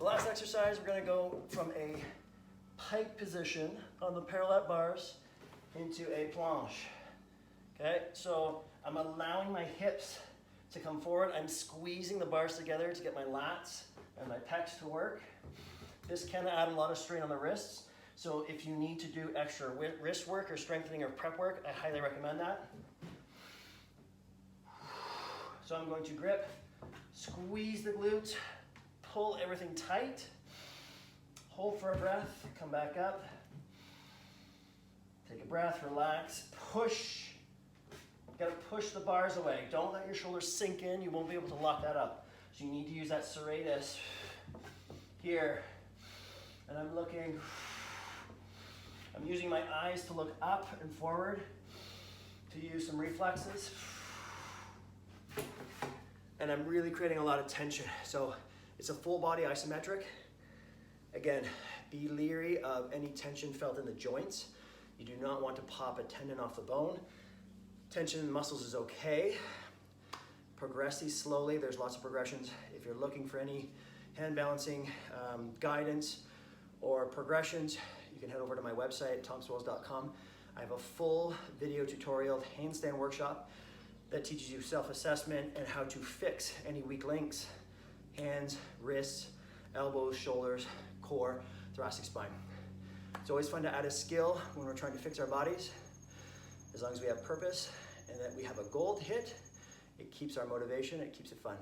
last exercise, we're gonna go from a pike position on the parallel bars into a planche. Okay, so I'm allowing my hips to come forward. I'm squeezing the bars together to get my lats and my pecs to work. This can add a lot of strain on the wrists. So if you need to do extra wrist work or strengthening or prep work, I highly recommend that. So I'm going to grip, squeeze the glutes, pull everything tight, hold for a breath, come back up, take a breath, relax, push. You gotta push the bars away. Don't let your shoulders sink in. You won't be able to lock that up. So you need to use that serratus here. And I'm using my eyes to look up and forward to use some reflexes. And I'm really creating a lot of tension. So it's a full body isometric. Again, be leery of any tension felt in the joints. You do not want to pop a tendon off the bone. Tension in the muscles is okay. Progress these slowly. There's lots of progressions. If you're looking for any hand balancing guidance or progressions, you can head over to my website, tomswells.com. I have a full video tutorial handstand workshop that teaches you self-assessment and how to fix any weak links, hands, wrists, elbows, shoulders, core, thoracic spine. It's always fun to add a skill when we're trying to fix our bodies. As long as we have purpose and that we have a goal to hit, it keeps our motivation, it keeps it fun.